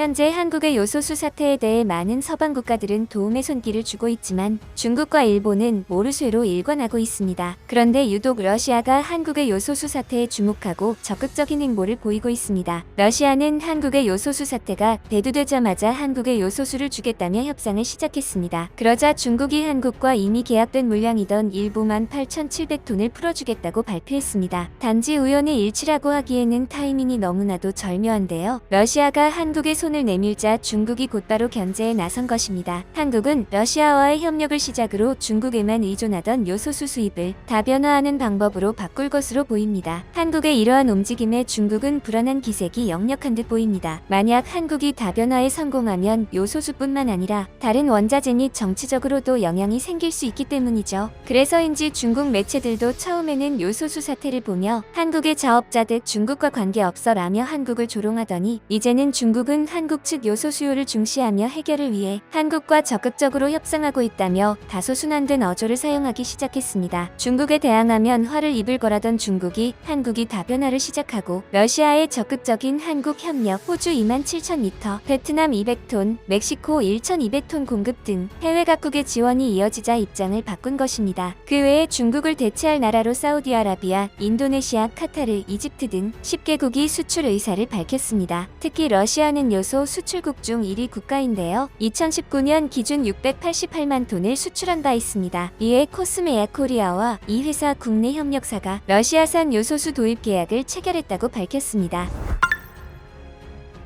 현재 한국의 요소수 사태에 대해 많은 서방 국가들은 도움의 손길을 주고 있지만 중국과 일본은 모르쇠로 일관하고 있습니다. 그런데 유독 러시아가 한국의 요소수 사태에 주목하고 적극적인 행보를 보이고 있습니다. 러시아는 한국의 요소수 사태가 대두되자마자 한국에 요소수를 주겠다며 협상을 시작했습니다. 그러자 중국이 한국과 이미 계약된 물량이던 일부 18,700톤을 풀어주겠다고 발표했습니다. 단지 우연의 일치라고 하기에는 타이밍이 너무나도 절묘한데요. 러시아가 한국에 손을 내밀자 중국이 곧바로 견제에 나선 것입니다. 한국은 러시아와의 협력을 시작으로 중국에만 의존하던 요소수 수입을 다변화하는 방법으로 바꿀 것으로 보입니다. 한국의 이러한 움직임에 중국은 불안한 기색이 역력한 듯 보입니다. 만약 한국이 다변화에 성공하면 요소수뿐만 아니라 다른 원자재 및 정치적으로도 영향이 생길 수 있기 때문이죠. 그래서인지 중국 매체들도 처음에는 요소수 사태를 보며 한국의 자업자득 중국과 관계없어라며 한국을 조롱하더니 이제는 중국은 한국 측 요소 수요를 중시하며 해결을 위해 한국과 적극적으로 협상하고 있다며 다소 순환된 어조를 사용하기 시작했습니다. 중국에 대항하면 화를 입을 거라던 중국이 한국이 다변화를 시작하고 러시아의 적극적인 한국 협력, 호주 27,000m, 베트남 200톤, 멕시코 1,200톤 공급 등 해외 각국의 지원이 이어지자 입장을 바꾼 것입니다. 그 외에 중국을 대체할 나라로 사우디아라비아, 인도네시아, 카타르, 이집트 등 10개국이 수출 의사를 밝혔습니다. 특히 러시아는 요소 수출국 중 1위 국가인데요. 2019년 기준 688만 톤을 수출한 바 있습니다. 이에 코스메야 코리아와 이 회사 국내 협력사가 러시아산 요소수 도입 계약을 체결했다고 밝혔습니다.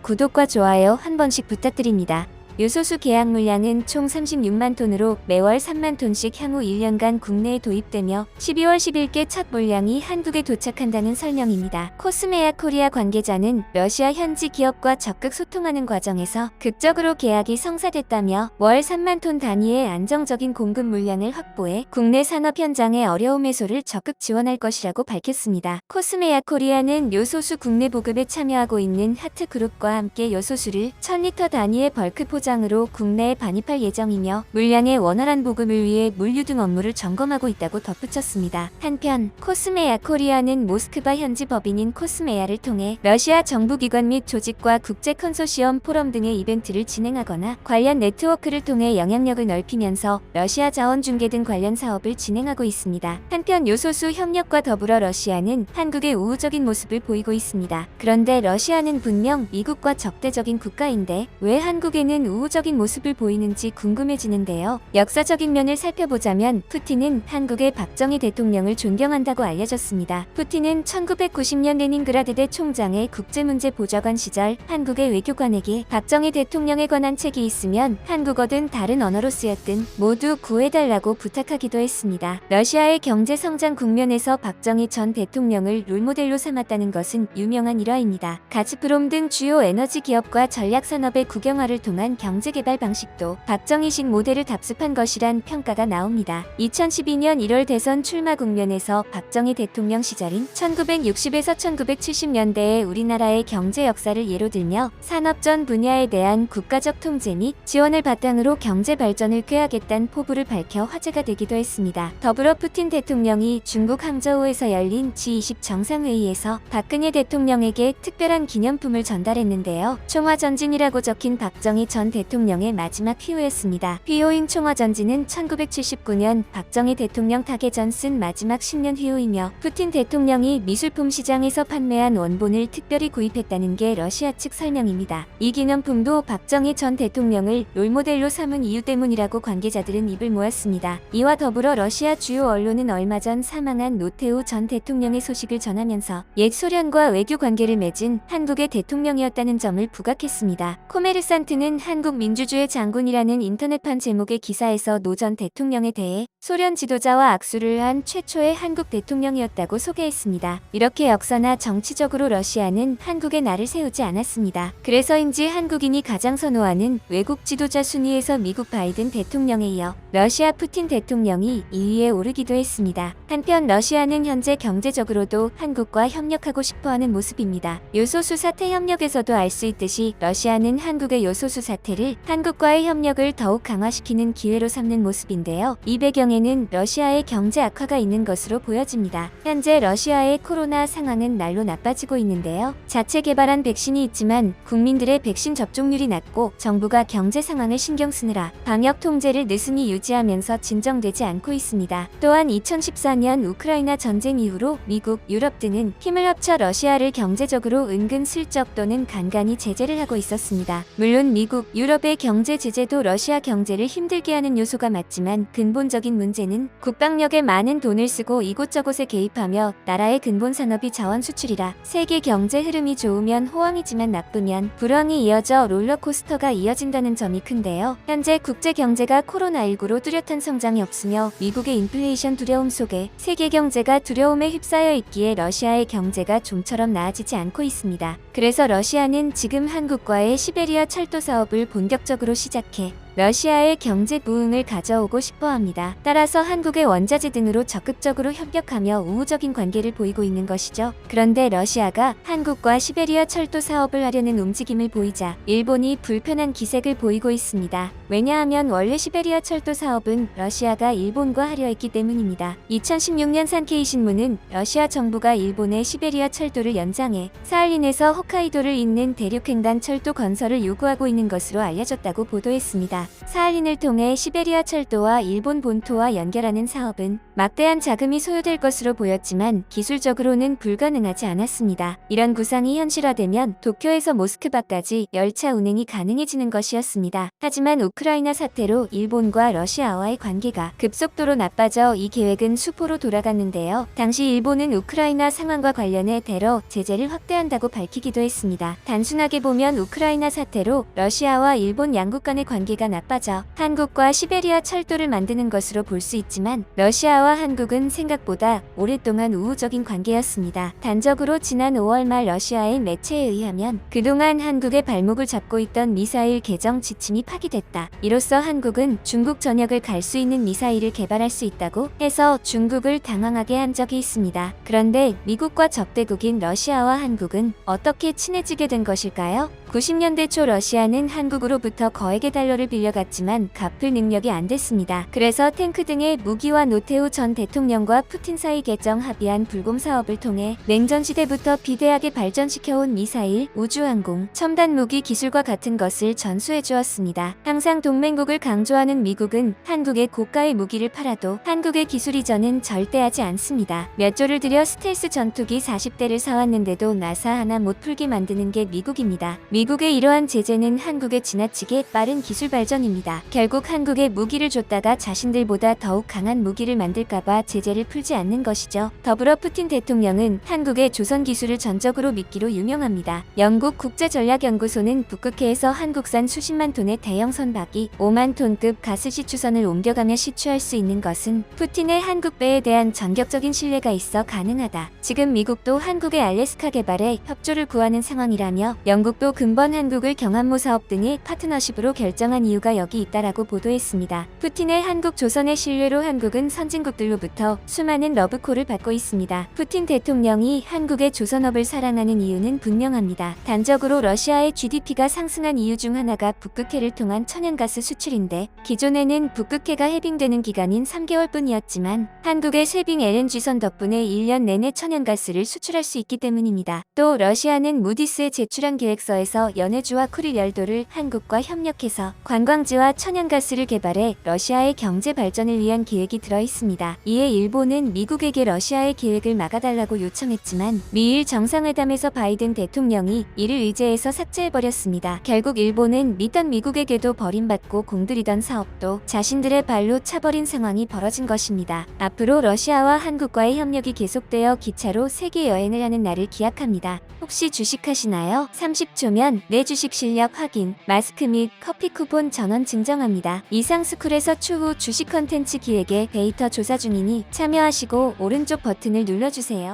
구독과 좋아요 한 번씩 부탁드립니다. 요소수 계약 물량은 총 36만 톤으로 매월 3만 톤씩 향후 1년간 국내에 도입되며 12월 10일께 첫 물량이 한국에 도착한다는 설명입니다. 코스메야 코리아 관계자는 러시아 현지 기업과 적극 소통하는 과정에서 극적으로 계약이 성사됐다며 월 3만 톤 단위의 안정적인 공급 물량을 확보해 국내 산업 현장의 어려움 해소를 적극 지원할 것이라고 밝혔습니다. 코스메야 코리아는 요소수 국내 보급에 참여하고 있는 하트그룹과 함께 요소수를 1000리터 단위의 벌크 포장으로 국내에 반입할 예정이며 물량의 원활한 보급을 위해 물류등 업무를 점검하고 있다고 덧붙였습니다. 한편 코스메야 코리아는 모스크바 현지 법인인 코스메야를 통해 러시아 정부기관 및 조직과 국제 컨소시엄 포럼 등의 이벤트를 진행하거나 관련 네트워크를 통해 영향력을 넓히면서 러시아 자원 중개 등 관련 사업을 진행하고 있습니다. 한편 요소수 협력과 더불어 러시아는 한국의 우호적인 모습을 보이고 있습니다. 그런데 러시아는 분명 미국과 적대적인 국가인데 왜 한국에는 우호적인 모습을 보이는지 궁금해지는데요. 역사적인 면을 살펴보자면 푸틴은 한국의 박정희 대통령을 존경한다고 알려졌습니다. 푸틴은 1990년 레닌그라드대 총장의 국제문제보좌관 시절 한국의 외교관에게 박정희 대통령에 관한 책이 있으면 한국어든 다른 언어로 쓰였든 모두 구해달라고 부탁하기도 했습니다. 러시아의 경제 성장 국면에서 박정희 전 대통령을 롤모델로 삼았다는 것은 유명한 일화입니다. 가즈프롬 등 주요 에너지 기업과 전략산업의 국영화를 통한 경제개발 방식도 박정희식 모델을 답습한 것이란 평가가 나옵니다. 2012년 1월 대선 출마 국면에서 박정희 대통령 시절인 1960에서 1970년대의 우리나라의 경제 역사를 예로 들며 산업전 분야에 대한 국가적 통제 및 지원을 바탕으로 경제 발전을 꾀하겠다는 포부를 밝혀 화제가 되기도 했습니다. 더불어 푸틴 대통령이 중국 항저우에서 열린 G20 정상회의에서 박근혜 대통령에게 특별한 기념품을 전달했는데요. 총화전진이라고 적힌 박정희 전 대통령의 마지막 휘호였습니다. 휘호인 총화전진은 1979년 박정희 대통령 타계 전 쓴 마지막 10년 휘호이며 푸틴 대통령이 미술품 시장에서 판매한 원본을 특별히 구입했다는 게 러시아 측 설명입니다. 이 기념품도 박정희 전 대통령을 롤모델로 삼은 이유 때문이라고 관계자들은 입을 모았습니다. 이와 더불어 러시아 주요 언론은 얼마 전 사망한 노태우 전 대통령의 소식을 전하면서 옛 소련과 외교 관계를 맺은 한국의 대통령이었다는 점을 부각했습니다. 코메르산트는 한국 민주주의 장군이라는 인터넷판 제목의 기사에서 노 전 대통령에 대해 소련 지도자와 악수를 한 최초의 한국 대통령이었다고 소개했습니다. 이렇게 역사나 정치적으로 러시아는 한국의 날을 세우지 않았습니다. 그래서인지 한국인이 가장 선호하는 외국 지도자 순위에서 미국 바이든 대통령에 이어 러시아 푸틴 대통령이 2위에 오르기도 했습니다. 한편 러시아는 현재 경제적으로도 한국과 협력하고 싶어하는 모습입니다. 요소수 사태 협력에서도 알 수 있듯이 러시아는 한국의 요소수 사태를 한국과의 협력을 더욱 강화시키는 기회로 삼는 모습인데요. 이 배경에 배경에는 러시아의 경제 악화가 있는 것으로 보여집니다. 현재 러시아의 코로나 상황은 날로 나빠지고 있는데요. 자체 개발한 백신이 있지만 국민들의 백신 접종률이 낮고 정부가 경제 상황을 신경 쓰느라 방역 통제를 느슨히 유지하면서 진정되지 않고 있습니다. 또한 2014년 우크라이나 전쟁 이후로 미국, 유럽 등은 힘을 합쳐 러시아를 경제적으로 은근슬쩍 또는 간간히 제재를 하고 있었습니다. 물론 미국, 유럽의 경제 제재도 러시아 경제를 힘들게 하는 요소가 맞지만 근본적인 문제는 국방력에 많은 돈을 쓰고 이곳저곳에 개입하며 나라의 근본 산업이 자원 수출이라 세계 경제 흐름이 좋으면 호황이지만 나쁘면 불황이 이어져 롤러코스터가 이어진다는 점이 큰데요. 현재 국제 경제가 코로나19로 뚜렷한 성장이 없으며 미국의 인플레이션 두려움 속에 세계 경제가 두려움에 휩싸여 있기에 러시아의 경제가 좀처럼 나아지지 않고 있습니다. 그래서 러시아는 지금 한국과의 시베리아 철도 사업을 본격적으로 시작해 러시아의 경제 부흥을 가져오고 싶어 합니다. 따라서 한국의 원자재 등으로 적극적으로 협력하며 우호적인 관계를 보이고 있는 것이죠. 그런데 러시아가 한국과 시베리아 철도 사업을 하려는 움직임을 보이자 일본이 불편한 기색을 보이고 있습니다. 왜냐하면 원래 시베리아 철도 사업은 러시아가 일본과 하려 했기 때문입니다. 2016년 산케이 신문은 러시아 정부가 일본의 시베리아 철도를 연장해 사할린에서 홋카이도를 잇는 대륙횡단 철도 건설을 요구하고 있는 것으로 알려졌다고 보도했습니다. 사할린을 통해 시베리아 철도와 일본 본토와 연결하는 사업은 막대한 자금이 소요될 것으로 보였지만 기술적으로는 불가능하지 않았습니다. 이런 구상이 현실화되면 도쿄에서 모스크바까지 열차 운행이 가능해지는 것이었습니다. 하지만 우크라이나 사태로 일본과 러시아와의 관계가 급속도로 나빠져 이 계획은 수포로 돌아갔는데요. 당시 일본은 우크라이나 상황과 관련해 대러 제재를 확대한다고 밝히기도 했습니다. 단순하게 보면 우크라이나 사태로 러시아와 일본 양국 간의 관계가 나빠져 한국과 시베리아 철도를 만드는 것으로 볼 수 있지만 러시아와 한국은 생각보다 오랫동안 우호적인 관계였습니다. 단적으로 지난 5월 말 러시아의 매체에 의하면 그동안 한국의 발목을 잡고 있던 미사일 개정 지침이 파기됐다. 이로써 한국은 중국 전역을 갈 수 있는 미사일을 개발할 수 있다고 해서 중국을 당황하게 한 적이 있습니다. 그런데 미국과 적대국인 러시아와 한국은 어떻게 친해지게 된 것일까요? 90년대 초 러시아는 한국으로부터 거액의 달러를 빌려갔지만 갚을 능력이 안 됐습니다. 그래서 탱크 등의 무기와 노태우 전 대통령과 푸틴 사이 개정 합의한 불곰 사업을 통해 냉전시대부터 비대하게 발전시켜온 미사일, 우주항공, 첨단 무기 기술과 같은 것을 전수해 주었습니다. 항상 동맹국을 강조하는 미국은 한국에 고가의 무기를 팔아도 한국의 기술 이전은 절대 하지 않습니다. 몇 조를 들여 스텔스 전투기 40대를 사왔는데도 나사 하나 못 풀게 만드는 게 미국입니다. 미국의 이러한 제재는 한국의 지나치게 빠른 기술 발전입니다. 결국 한국에 무기를 줬다가 자신들보다 더욱 강한 무기를 만들까봐 제재를 풀지 않는 것이죠. 더불어 푸틴 대통령은 한국의 조선 기술을 전적으로 믿기로 유명합니다. 영국 국제전략연구소는 북극해에서 한국산 수십만 톤의 대형 선박이 5만 톤급 가스시 추선을 옮겨가며 시추할 수 있는 것은 푸틴의 한국배에 대한 전격적인 신뢰가 있어 가능하다. 지금 미국도 한국의 알래스카 개발에 협조를 구하는 상황이라며 영국도 근본 한국을 경함모 사업 등의 파트너십으로 결정한 이유가 여기 있다라고 보도했습니다. 푸틴의 한국 조선의 신뢰로 한국은 선진국들로부터 수많은 러브콜을 받고 있습니다. 푸틴 대통령이 한국의 조선업을 사랑하는 이유는 분명합니다. 단적으로 러시아의 GDP가 상승한 이유 중 하나가 북극해를 통한 천연가스 수출인데 기존에는 북극해가 해빙되는 기간인 3개월뿐이었지만 한국의 쇠빙 LNG선 덕분에 1년 내내 천연가스를 수출할 수 있기 때문입니다. 또 러시아는 무디스에 제출한 계획서에서 연해주와 쿠릴 열도를 한국과 협력해서 관광지와 천연가스를 개발해 러시아의 경제 발전을 위한 계획이 들어 있습니다. 이에 일본은 미국에게 러시아의 계획을 막아달라고 요청했지만 미일 정상회담에서 바이든 대통령이 이를 의제해서 삭제해버렸습니다. 결국 일본은 믿던 미국에게도 버림받고 공들이던 사업도 자신들의 발로 차버린 상황이 벌어진 것입니다. 앞으로 러시아와 한국과의 협력이 계속되어 기차로 세계 여행을 하는 날을 기약합니다. 혹시 주식하시나요? 30초면 내 주식 실력 확인, 마스크 및 커피 쿠폰 전원 증정합니다. 이상스쿨에서 추후 주식 컨텐츠 기획에 데이터 조사 중이니 참여하시고 오른쪽 버튼을 눌러주세요.